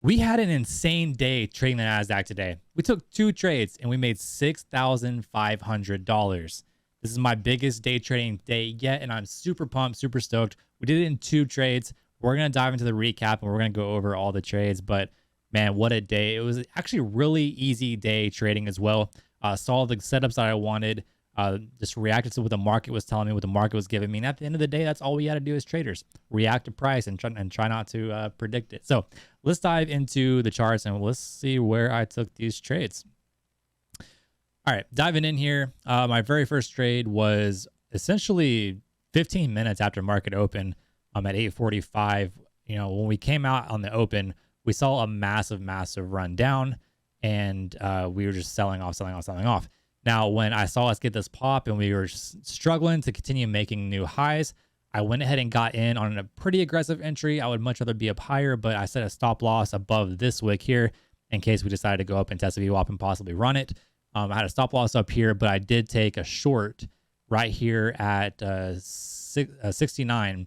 We had an insane day trading the NASDAQ today. We took 2 trades and we made $6,500. This is my biggest day trading day yet, and I'm super pumped, super stoked. We did it in 2 trades. We're going to dive into the recap and we're going to go over all the trades, but man, what a day. It was actually really easy day trading as well. Saw the setups that I wanted. Just reacted to what the market was telling me, what the market was giving me. And at the end of the day, that's all we got to do as traders: react to price and try not to predict it. So let's dive into the charts and let's see where I took these trades. All right, diving in here. My very first trade was essentially 15 minutes after market open. At 8:45. You know, when we came out on the open, we saw a massive run down, and we were just selling off. Now, when I saw us get this pop and we were struggling to continue making new highs, I went ahead and got in on a pretty aggressive entry. I would much rather be up higher, but I set a stop loss above this wick here in case we decided to go up and test a VWAP and possibly run it. I had a stop loss up here, but I did take a short right here at 69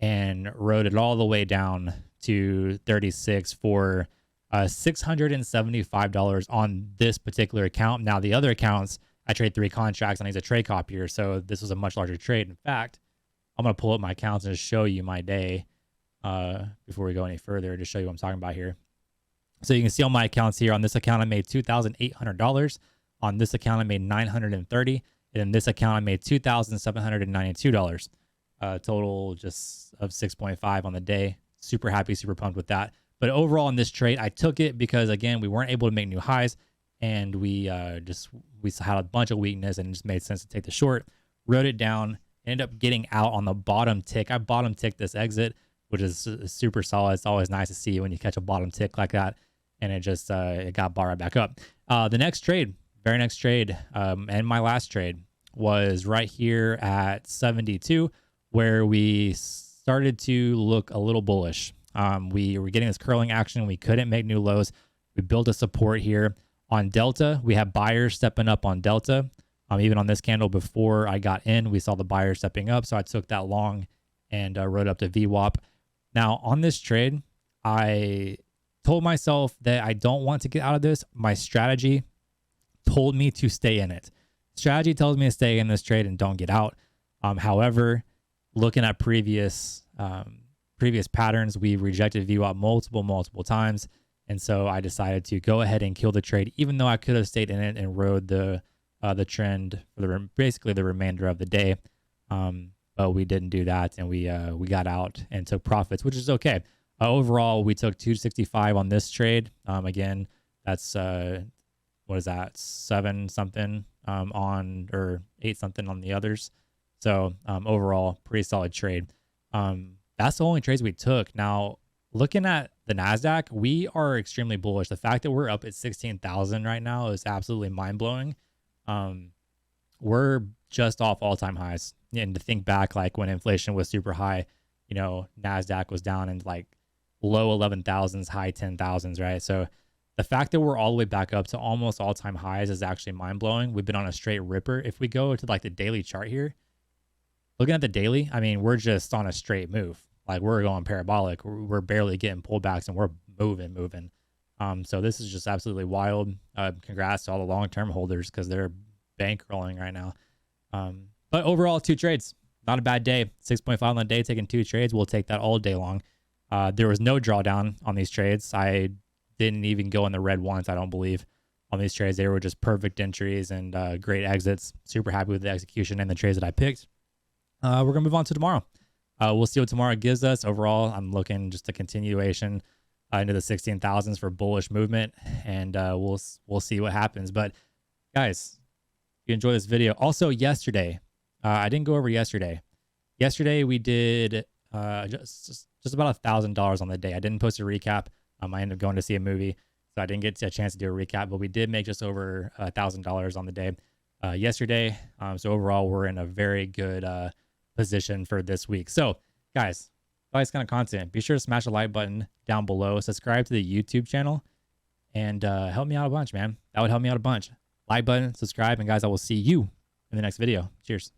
and rode it all the way down to 36 for $675 on this particular account. Now, the other accounts, I trade 3 contracts and I use a trade copier, so this was a much larger trade. In fact, I'm going to pull up my accounts and just show you my day before we go any further, to show you what I'm talking about here. So you can see all my accounts here. On this account, I made $2,800. On this account, I made $930. And in this account, I made $2,792. Total just of 6.5 on the day. Super happy, super pumped with that. But overall in this trade, I took it because, again, we weren't able to make new highs, and we had a bunch of weakness, and it just made sense to take the short. Wrote it down, ended up getting out on the bottom tick. I bottom ticked this exit, which is super solid. It's always nice to see when you catch a bottom tick like that, and it just it got bought right back up. The next trade, very next trade, and my last trade was right here at 72, where we started to look a little bullish. We were getting this curling action. We couldn't make new lows. We built a support here on Delta. We have buyers stepping up on Delta. Even on this candle before I got in, we saw the buyers stepping up. So I took that long and rode up to VWAP. Now on this trade, I told myself that I don't want to get out of this. My strategy told me to stay in it. Strategy tells me to stay in this trade and don't get out. However, looking at previous patterns, we've rejected VWAP multiple times, and so I decided to go ahead and kill the trade, even though I could have stayed in it and rode the trend for basically the remainder of the day. But we didn't do that, and we got out and took profits, which is okay. Overall, we took 265 on this trade. Again, that's what is that, 7 something on, or 8 something on the others. So overall, pretty solid trade. That's the only trades we took. Now, looking at the NASDAQ, we are extremely bullish. The fact that we're up at 16,000 right now is absolutely mind-blowing. We're just off all-time highs. And to think back, like when inflation was super high, you know, NASDAQ was down in like low 11,000s, high 10,000s, right? So the fact that we're all the way back up to almost all-time highs is actually mind-blowing. We've been on a straight ripper. If we go to like the daily chart here, looking at the daily, I mean, we're just on a straight move. Like, we're going parabolic. We're barely getting pullbacks, and we're moving. So this is just absolutely wild. Congrats to all the long-term holders, because they're bankrolling right now. But overall, 2 trades. Not a bad day. 6.5 on the day, taking 2 trades. We'll take that all day long. There was no drawdown on these trades. I didn't even go in the red once, I don't believe, on these trades. They were just perfect entries and great exits. Super happy with the execution and the trades that I picked. We're going to move on to tomorrow. We'll see what tomorrow gives us. Overall, I'm looking just a continuation into the 16,000s for bullish movement, and we'll see what happens. But guys, if you enjoy this video. Also, yesterday, I didn't go over yesterday. Yesterday, we did just about $1,000 on the day. I didn't post a recap. I ended up going to see a movie, so I didn't get a chance to do a recap, but we did make just over $1,000 on the day yesterday. So overall, we're in a very good position for this week. So guys, if you like this kind of content, be sure to smash the like button down below, subscribe to the YouTube channel, and help me out a bunch, man. That would help me out a bunch. Like button, subscribe, and guys, I will see you in the next video. Cheers.